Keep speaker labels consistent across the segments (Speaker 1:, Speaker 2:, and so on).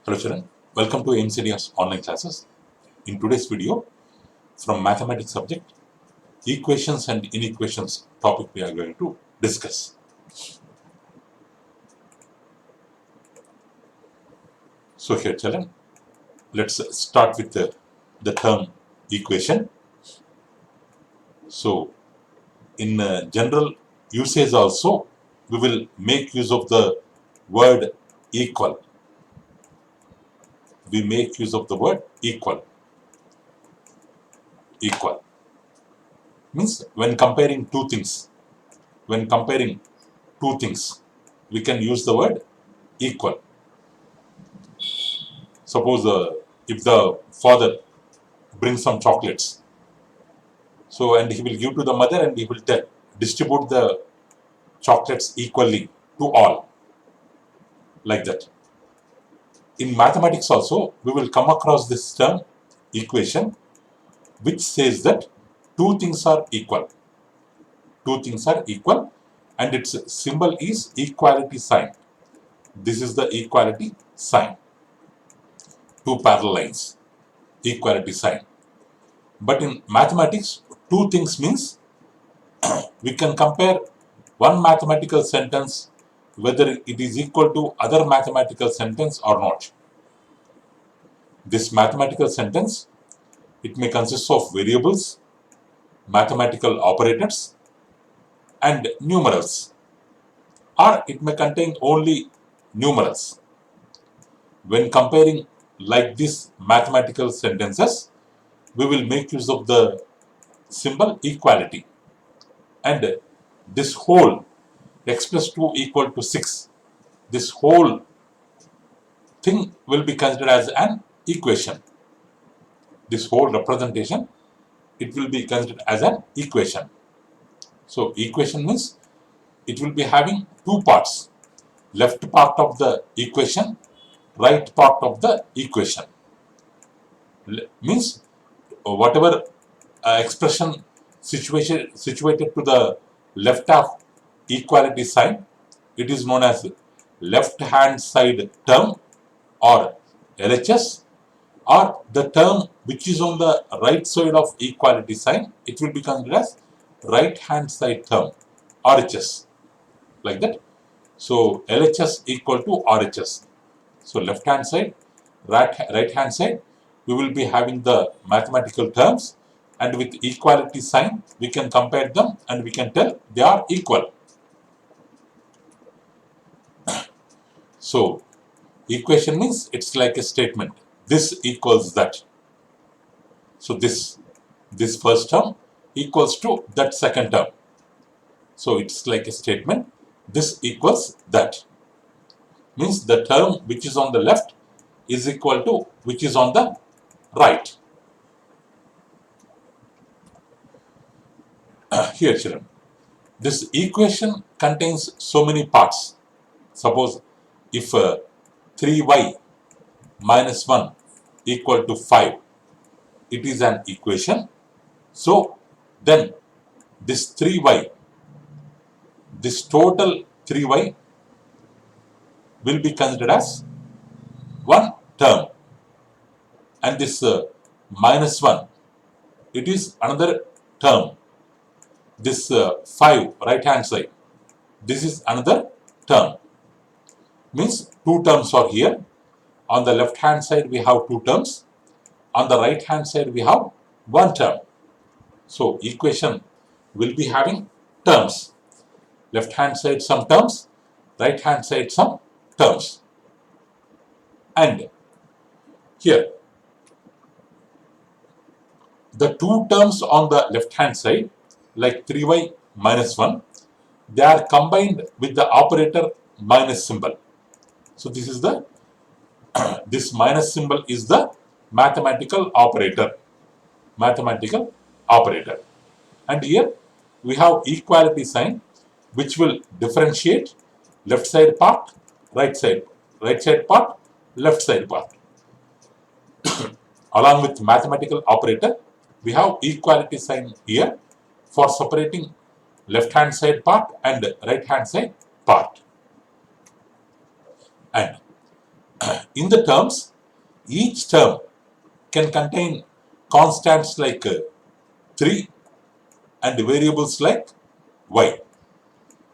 Speaker 1: Hello children, welcome to aimsindia's online classes. In today's video, from mathematics subject, equations and inequations topic we are going to discuss. So here children, let's start with the term equation. So in general usage also, we will make use of the word equal. We make use of the word equal. Equal means when comparing two things, we can use the word equal. Suppose if the father brings some chocolates, so and he will give to the mother and he will distribute the chocolates equally to all, like that. In mathematics also, we will come across this term equation, which says that two things are equal. Two things are equal and its symbol is equality sign. This is the equality sign. Two parallel lines, equality sign. But in mathematics, two things means we can compare one mathematical sentence whether it is equal to other mathematical sentence or not. This mathematical sentence, it may consist of variables, mathematical operators and numerals, or it may contain only numerals. When comparing like this mathematical sentences, we will make use of the symbol equality, and this whole x plus 2 equal to 6, this whole thing will be considered as an equation. This whole representation, it will be considered as an equation. So equation means it will be having two parts, left part of the equation, right part of the equation. Means whatever expression situated to the left of equality sign, it is known as left hand side term or LHS, or the term which is on the right side of equality sign, it will be considered as right hand side term, RHS, like that. So LHS equal to RHS. So left hand side, right hand side, we will be having the mathematical terms, and with equality sign we can compare them and we can tell they are equal. So equation means it's like a statement, this equals that. So this first term equals to that second term. So it's like a statement, this equals that. Means the term which is on the left is equal to which is on the right. Here children, this equation contains so many parts. Suppose if 3y minus 1 equal to 5, it is an equation. So then this 3y, this total 3y will be considered as one term, and this minus 1, it is another term. This 5 right hand side, this is another term. Means two terms are here. On the left hand side we have two terms, on the right hand side we have one term. So equation will be having terms, left hand side some terms, right hand side some terms. And here the two terms on the left hand side, like 3y minus 1, they are combined with the operator minus symbol. So this is the this minus symbol is the mathematical operator. And here we have equality sign, which will differentiate left side part, right side part, left side part. Along with mathematical operator, we have equality sign here for separating left hand side part and right hand side part. And In the terms, each term can contain constants like 3 and variables like y.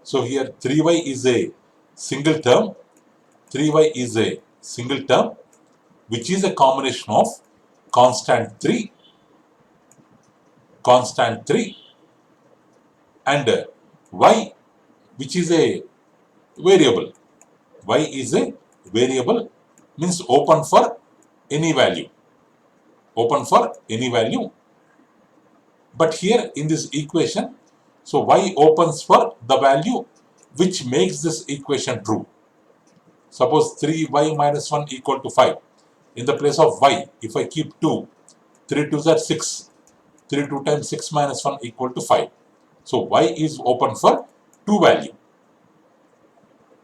Speaker 1: So here 3y is a single term, 3y is a single term which is a combination of constant 3 and y which is a variable. Y is a variable, means open for any value. Open for any value. But here in this equation, so y opens for the value which makes this equation true. Suppose 3y minus 1 equal to 5. In the place of y, if I keep 2, 3 2s are 6. 3 2 times 6 minus 1 equal to 5. So y is open for 2 value.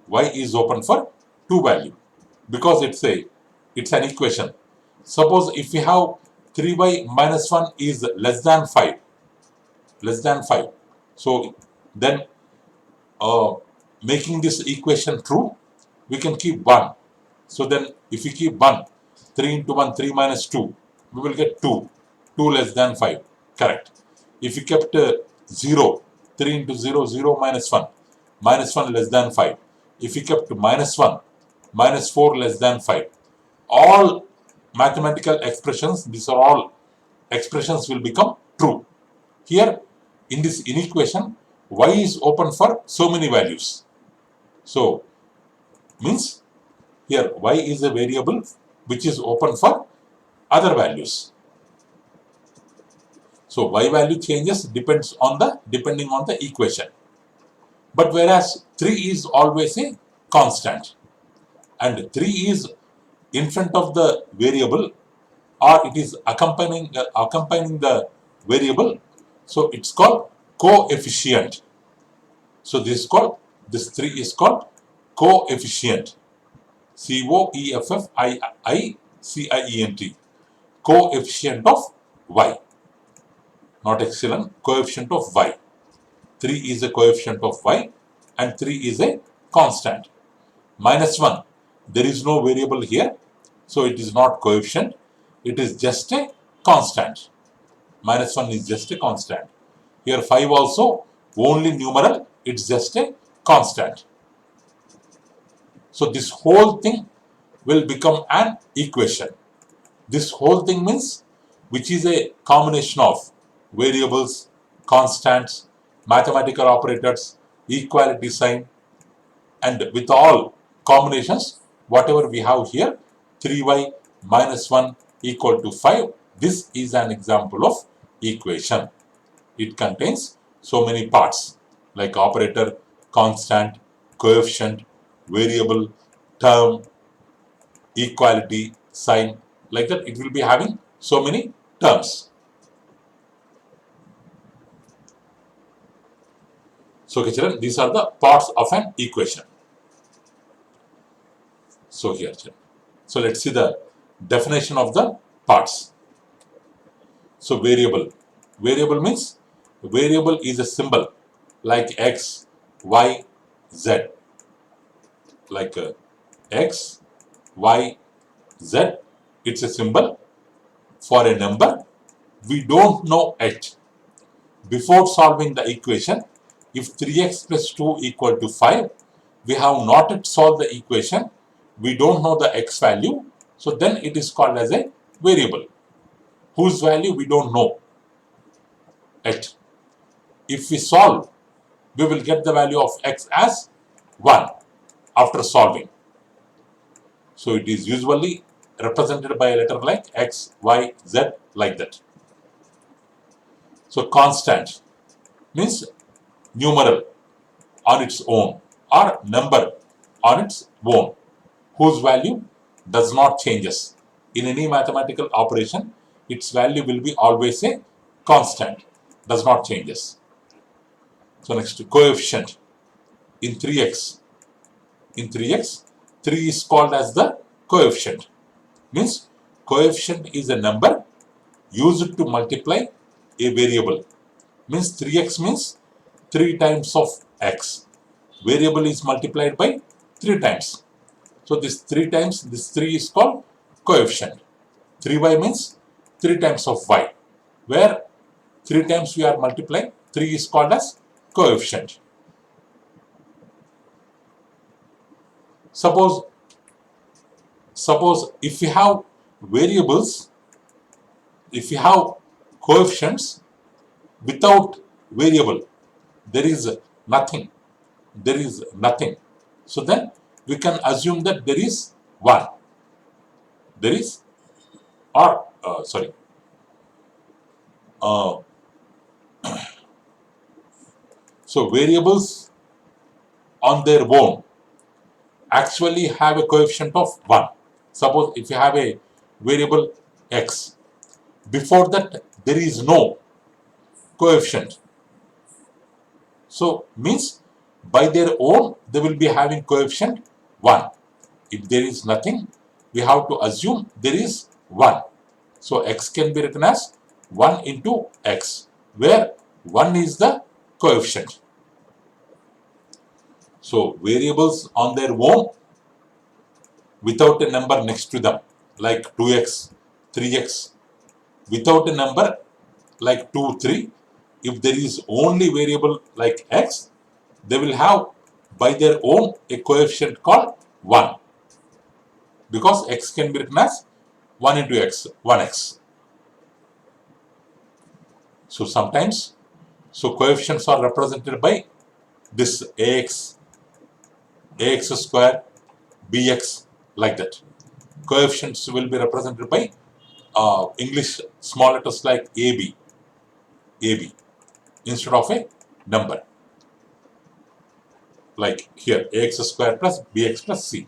Speaker 1: Y is open for 2 value because it's an equation. Suppose if we have 3y minus 1 is less than 5, so then making this equation true, we can keep 1. So then if we keep 1, 3 into 1, 3 minus 2, we will get 2 less than 5, correct. If we kept 0, 3 into 0, 0 minus 1 less than 5. If we kept minus 1, minus 4 less than 5. All mathematical expressions, these are all expressions will become true. Here in this inequation, y is open for so many values. So means here y is a variable which is open for other values. So y value changes depending on the equation. But whereas 3 is always a constant and 3 is in front of the variable or it is accompanying the variable, so it's called coefficient. So this 3 is called coefficient. COEFFICIENT, coefficient of y, not epsilon, coefficient of y. 3 is a coefficient of y and 3 is a constant. Minus 1, there is no variable here, so it is not coefficient, it is just a constant. Minus 1 is just a constant. Here 5 also only numeral, it's just a constant. So this whole thing will become an equation. This whole thing means which is a combination of variables, constants, mathematical operators, equality sign, and with all combinations, whatever we have here, 3y minus 1 equal to 5, this is an example of equation. It contains so many parts like operator, constant, coefficient, variable, term, equality, sign, like that it will be having so many terms. So okay, children, these are the parts of an equation. So here, children. So let's see the definition of the parts. So variable. Variable means variable is a symbol like x, y, z. Like x, y, z. It's a symbol for a number. We don't know it. Before solving the equation, if 3x plus 2 equal to 5, we have not yet solved the equation. We don't know the x value. So then it is called as a variable whose value we don't know yet. If we solve, we will get the value of x as 1 after solving. So it is usually represented by a letter like x, y, z, like that. So constant means numeral on its own or number on its own whose value does not changes. In any mathematical operation, its value will be always a constant, does not changes. So next, coefficient in 3x. In 3x, 3 is called as the coefficient. Means coefficient is a number used to multiply a variable. Means 3x means 3 times of x. Variable is multiplied by 3 times. So this 3 times this 3 is called coefficient. 3y means 3 times of y, where 3 times we are multiplying, 3 is called as coefficient. Suppose if we have variables, if we have coefficients without variable, there is nothing. So then we can assume that there is 1. There is, or so variables on their own actually have a coefficient of 1. Suppose if you have a variable x, before that there is no coefficient. So means by their own they will be having coefficient 1. If there is nothing, we have to assume there is 1. So x can be written as 1 into x, where 1 is the coefficient. So variables on their own without a number next to them, like 2x, 3x, without a number like 2, 3, if there is only variable like x, they will have by their own a coefficient called 1, because x can be written as 1 into x, 1x. So sometimes, coefficients are represented by this ax square, bx, like that. Coefficients will be represented by English small letters like ab, instead of a number. Like here, ax square plus bx plus c.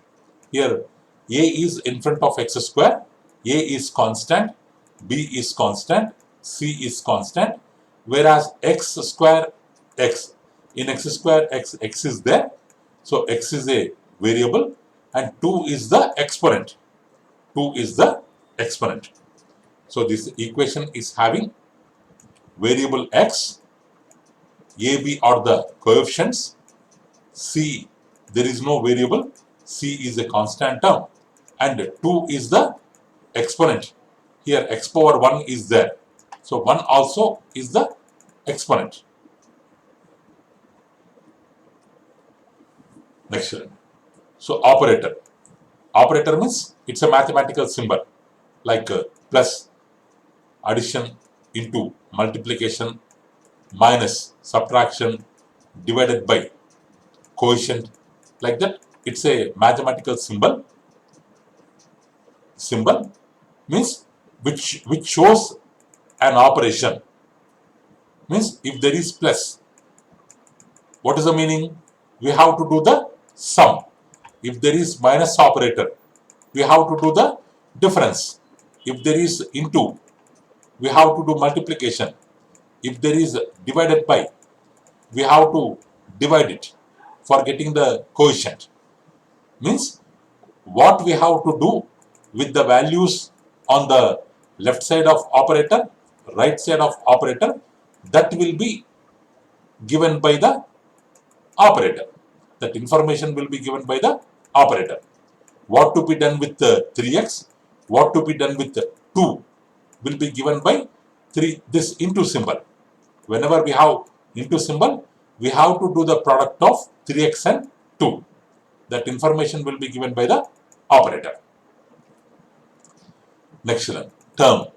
Speaker 1: Here, a is in front of x square, a is constant, b is constant, c is constant, whereas x square, x, in x square, x is there. So x is a variable and 2 is the exponent. 2 is the exponent. So this equation is having variable x, ab are the coefficients, c, there is no variable, c is a constant term, and 2 is the exponent. Here x power 1 is there. So 1 also is the exponent. Next one. So operator. Operator means it's a mathematical symbol like plus, addition, into, multiplication, minus, subtraction, divided by, quotient, like that. It's a mathematical symbol. Symbol means which shows an operation. Means if there is plus, what is the meaning? We have to do the sum. If there is minus operator, we have to do the difference. If there is into, we have to do multiplication. If there is divided by, we have to divide it for getting the quotient. Means what we have to do with the values on the left side of operator, right side of operator, that will be given by the operator. That information will be given by the operator. What to be done with 3x, what to be done with 2 will be given by this into symbol. Whenever we have into symbol, we have to do the product of 3x and 2. That information will be given by the operator. Next one, term.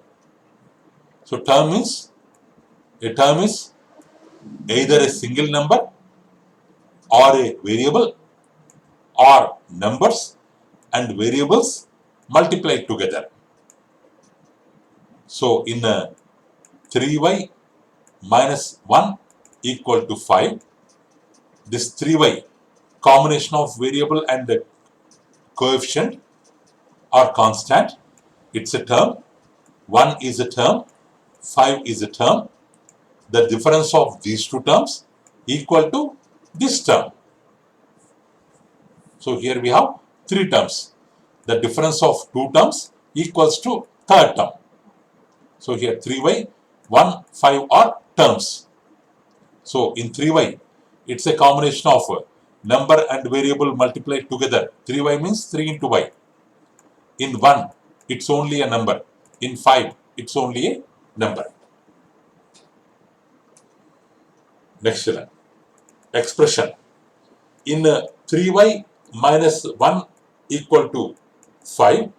Speaker 1: So term is either a single number or a variable or numbers and variables multiplied together. So in 3y minus 1 equal to 5, this 3y, combination of variable and coefficient, are constant. It's a term. 1 is a term, 5 is a term. The difference of these two terms equal to this term. So here we have 3 terms. The difference of 2 terms equals to third term. So here 3y, 1, 5 are terms. So in 3y, it's a combination of number and variable multiplied together. 3y means 3 into y. In 1, it's only a number. In 5, it's only a number. Next one. Expression. In 3y minus 1 equal to 5,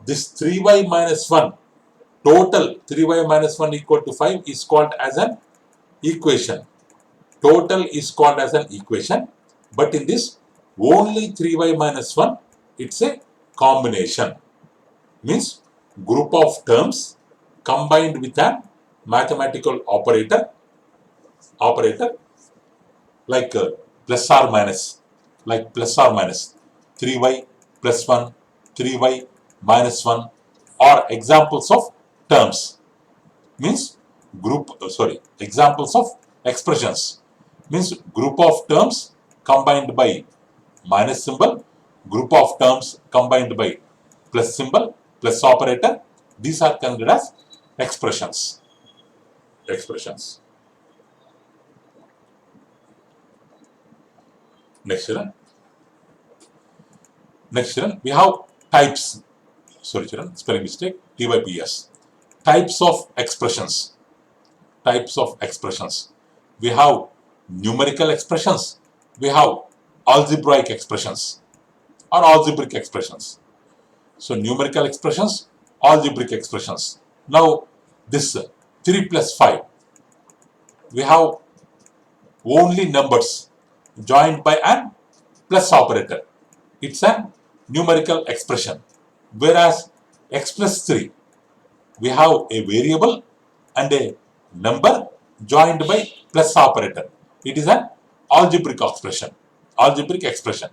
Speaker 1: this 3y minus 1, total 3y minus 1 equal to 5 is called as an equation. Total is called as an equation, but in this only 3y minus 1, it's a combination. Means group of terms combined with a mathematical operator like plus or minus, 3y plus 1, 3y minus 1 are examples of terms. Means examples of expressions. Means group of terms combined by minus symbol, group of terms combined by plus symbol, plus operator. These are considered as expressions. Next children, we have types. Sorry children, spelling mistake. TYPS. Types of expressions. We have numerical expressions. We have algebraic expressions or algebraic expressions. So numerical expressions, algebraic expressions. Now this 3 plus 5, we have only numbers joined by an plus operator. It's a numerical expression. Whereas x plus 3, we have a variable and a number joined by plus operator. It is an algebraic expression.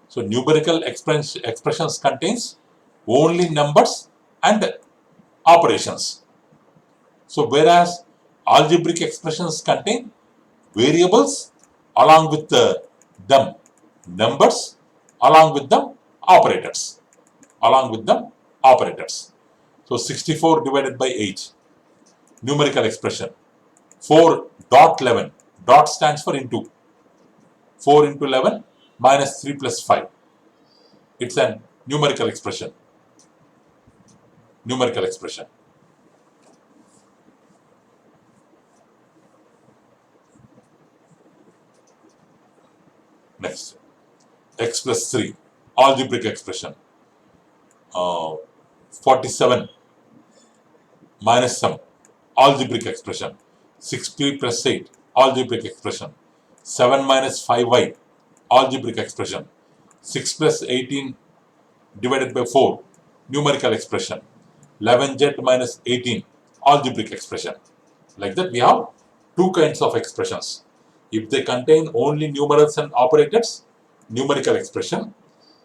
Speaker 1: So numerical expressions contains only numbers and operations. So whereas algebraic expressions contain variables along with them numbers, along with them operators. So 64 divided by 8, numerical expression. 4.11, dot stands for into. 4 into 11 minus 3 plus 5. It's a numerical expression. Next, x plus 3, algebraic expression. 47 minus some, algebraic expression. 6p plus 8, algebraic expression. 7 minus 5y, algebraic expression. 6 plus 18 divided by 4, numerical expression. 11z minus 18, algebraic expression. Like that, we have two kinds of expressions. If they contain only numerals and operators, numerical expression.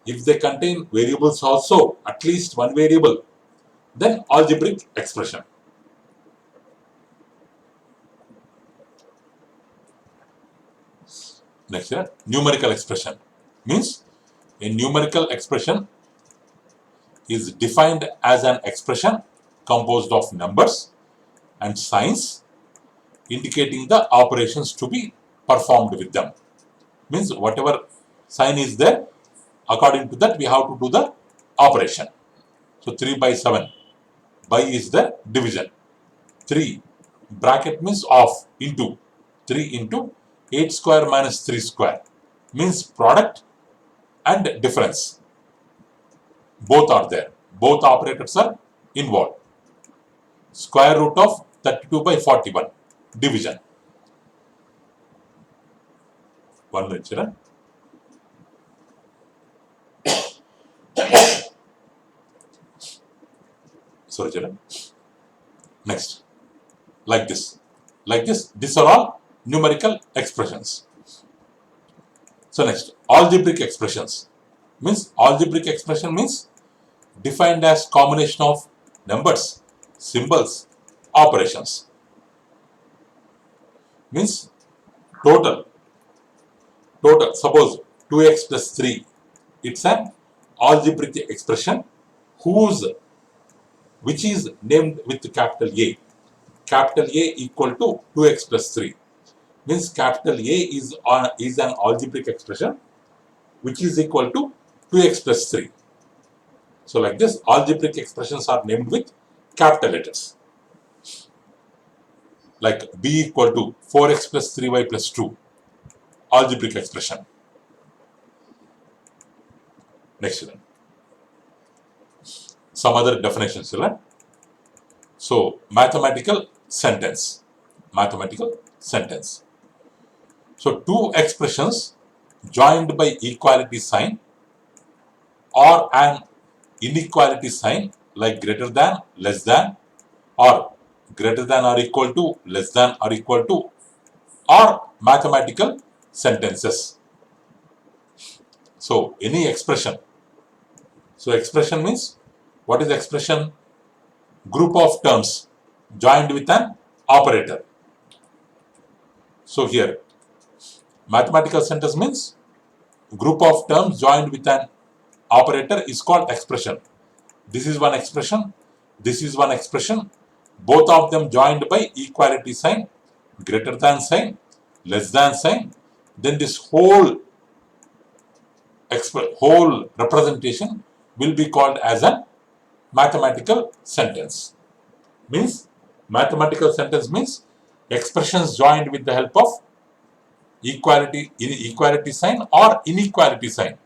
Speaker 1: If they contain variables also, at least one variable, then algebraic expression. Next here, numerical expression. Means a numerical expression is defined as an expression composed of numbers and signs indicating the operations to be performed with them. Means whatever sign is there, according to that we have to do the operation. So 3 by 7, by is the division. 3 bracket means of, into 3 into 8 square minus 3 square means product and difference. Both are there. Both operators are involved. Square root of 32 by 41, division. 1 minute, children. Sorry, children. Next. Like this. These are all numerical expressions. So next, algebraic expressions. Means algebraic expression means defined as combination of numbers, symbols, operations. Means total. Suppose 2x plus 3. It's an algebraic expression which is named with capital A. Capital A equal to 2x plus 3. means capital A is an algebraic expression which is equal to 2x plus 3. So like this, algebraic expressions are named with capital letters. Like B equal to 4x plus 3y plus 2, algebraic expression. Next one. Some other definitions. So mathematical sentence. Mathematical sentence. So two expressions joined by equality sign or an inequality sign like greater than, less than, or greater than or equal to, less than or equal to, or mathematical sentences. So any expression. So expression means, what is expression? Group of terms joined with an operator. So here, mathematical sentence means group of terms joined with an operator is called expression. This is one expression, this is one expression, both of them joined by equality sign, greater than sign, less than sign. Then this whole representation will be called as a mathematical sentence. Means mathematical sentence means expressions joined with the help of equality sign or inequality sign.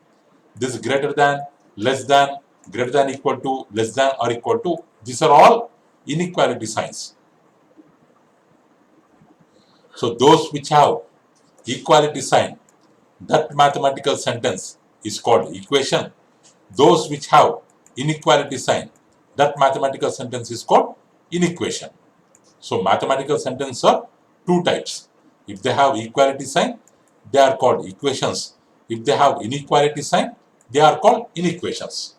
Speaker 1: This greater than, less than, greater than equal to, less than or equal to, these are all inequality signs. So those which have equality sign, that mathematical sentence is called equation. Those which have inequality sign, that mathematical sentence is called inequation. So mathematical sentences are two types. If they have equality sign, they are called equations. If they have inequality sign, they are called inequations.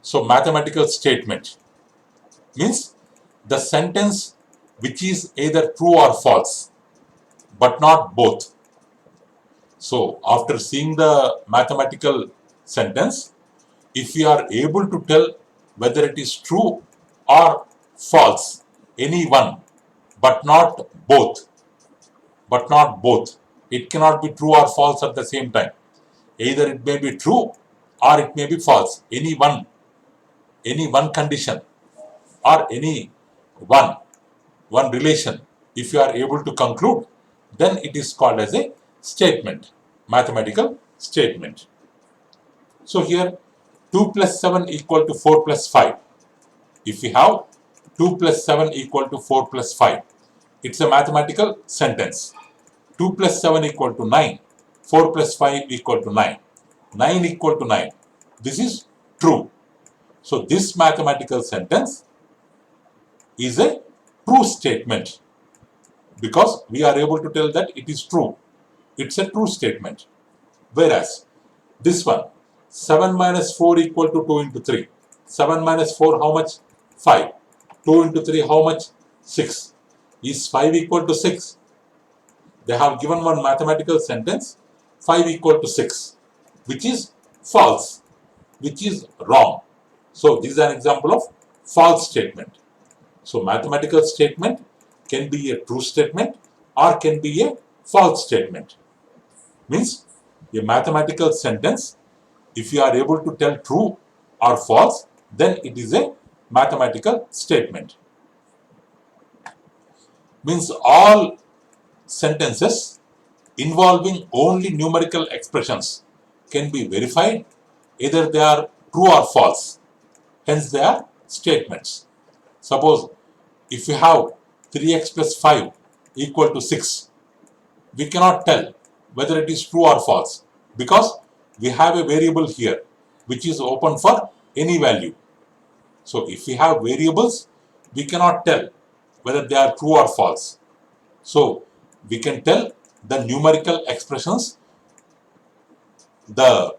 Speaker 1: So mathematical statement means the sentence which is either true or false, but not both. So after seeing the mathematical sentence, if you are able to tell whether it is true or false, any one, but not both, it cannot be true or false at the same time. Either it may be true or it may be false. Any one condition or any one relation, if you are able to conclude, then it is called as a statement, mathematical statement. So here 2 plus 7 equal to 4 plus 5. If we have 2 plus 7 equal to 4 plus 5, it's a mathematical sentence. 2 plus 7 equal to 9, 4 plus 5 equal to 9, 9 equal to 9. This is true. So this mathematical sentence is a true statement because we are able to tell that it is true. It's a true statement. Whereas this one, 7 minus 4 equal to 2 into 3. 7 minus 4 how much? 5. 2 into 3 how much? 6. Is 5 equal to 6? They have given one mathematical sentence, 5 equal to 6, which is false, which is wrong. So this is an example of false statement. So mathematical statement can be a true statement or can be a false statement. Means a mathematical sentence, if you are able to tell true or false, then it is a mathematical statement. Means all sentences involving only numerical expressions can be verified, either they are true or false, hence they are statements. Suppose if you have 3x plus 5 equal to 6, we cannot tell whether it is true or false because we have a variable here which is open for any value. So if we have variables, we cannot tell whether they are true or false. So we can tell the numerical expressions, the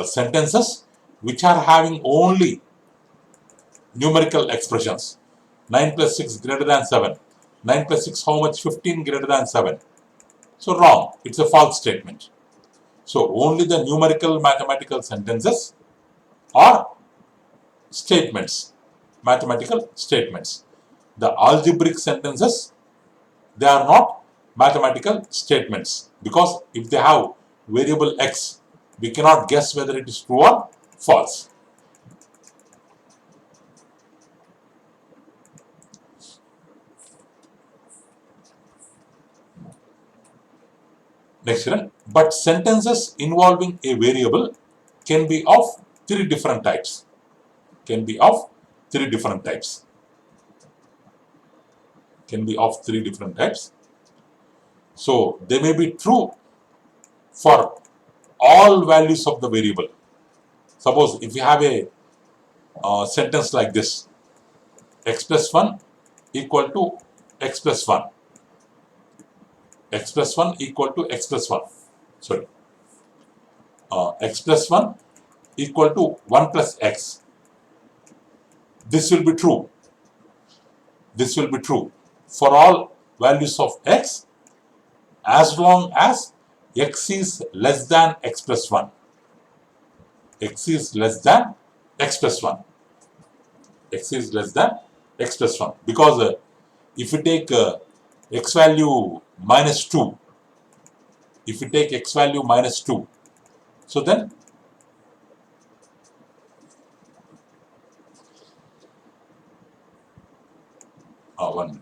Speaker 1: sentences which are having only numerical expressions. 9 plus 6 greater than 7. 9 plus 6 how much? 15 greater than 7. So wrong. It's a false statement. So only the numerical mathematical sentences are statements, mathematical statements. The algebraic sentences they are not mathematical statements, because if they have variable x, we cannot guess whether it is true or false. Next one, but sentences involving a variable can be of three different types. Can be of three different types. Can be of three different types. So they may be true for all values of the variable. Suppose if you have a sentence like this, x plus 1 equal to x plus 1. X plus 1 equal to x plus 1. Sorry. X plus 1 equal to 1 plus x. This will be true. This will be true for all values of x as long as x is less than x plus 1. X is less than x plus 1. X is less than x plus 1. Because if you take x value minus 2, if you take x value minus 2, so then one minute.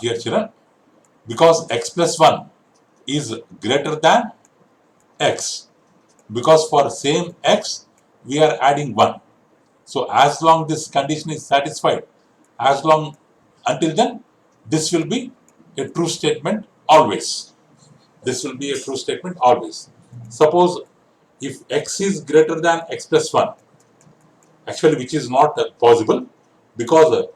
Speaker 1: Here children, because x plus 1 is greater than x, because for same x we are adding 1. So as long this condition is satisfied, as long until then, this will be a true statement always. This will be a true statement always. Suppose if x is greater than x plus 1, actually which is not possible, because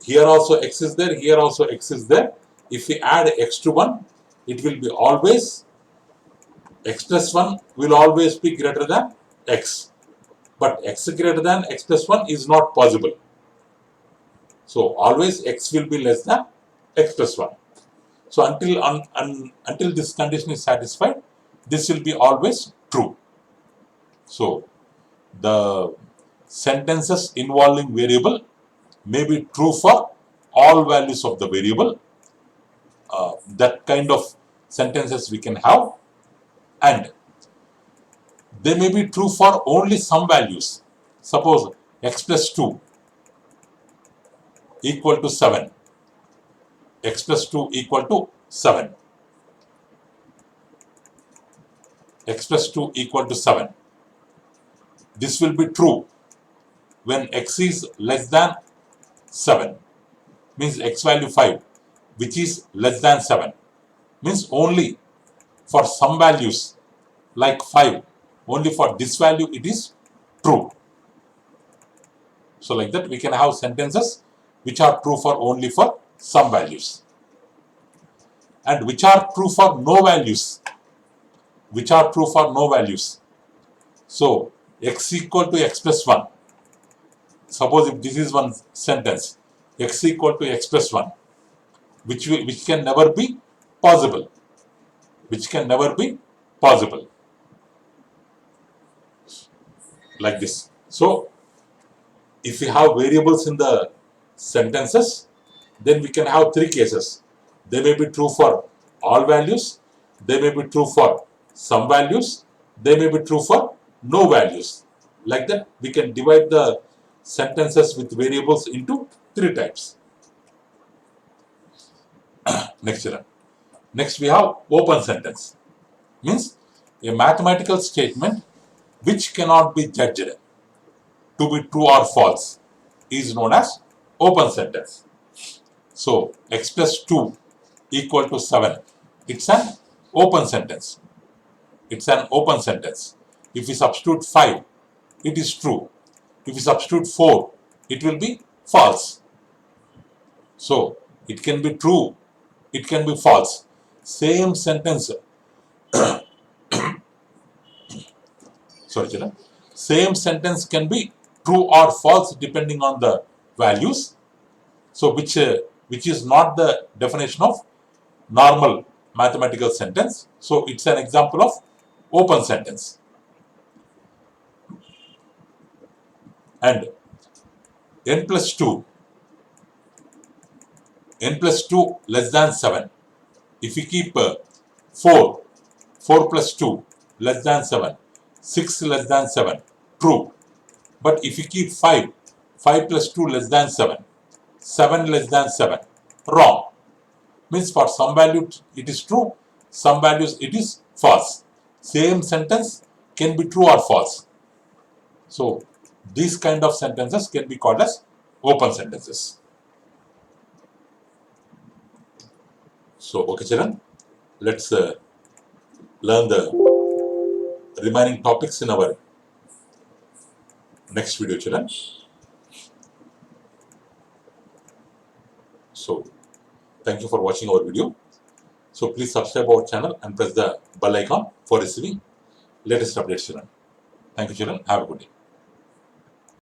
Speaker 1: here also x is there, here also x is there. If we add x to 1, it will be always, x plus 1 will always be greater than x. But x greater than x plus 1 is not possible. So always x will be less than x plus 1. So until this condition is satisfied, this will be always true. So the sentences involving variable may be true for all values of the variable. That kind of sentences we can have, and they may be true for only some values. Suppose x plus 2 equal to 7. X plus 2 equal to 7. X plus 2 equal to 7. This will be true when x is less than 7. Means x value 5, which is less than 7. Means only for some values like 5, only for this value it is true. So like that we can have sentences which are true for only for some values, and which are true for no values. Which are true for no values. So x equal to x plus 1. Suppose if this is one sentence, x equal to x plus 1, which can never be possible. Which can never be possible. Like this. So if we have variables in the sentences, then we can have three cases. They may be true for all values, they may be true for some values, they may be true for no values. Like that we can divide the sentences with variables into three types. Next children. Next we have open sentence. Means a mathematical statement which cannot be judged to be true or false is known as open sentence. So x plus 2 equal to 7. It's an open sentence. It's an open sentence. If we substitute 5, it is true. If we substitute 4, it will be false. So it can be true, it can be false. Same sentence. Sorry, children. Same sentence can be true or false depending on the values. So which is not the definition of normal mathematical sentence. So it's an example of open sentence. And n plus 2 less than 7. If we keep 4 plus 2 less than 7, 6 less than 7, true. But if we keep 5 plus 2 less than 7, 7 less than 7, wrong. Means for some value it is true, some values it is false. Same sentence can be true or false. So these kind of sentences can be called as open sentences. So okay children, let's learn the remaining topics in our next video children. So thank you for watching our video. So please subscribe our channel and press the bell icon for receiving latest updates children. Thank you children. Have a good day.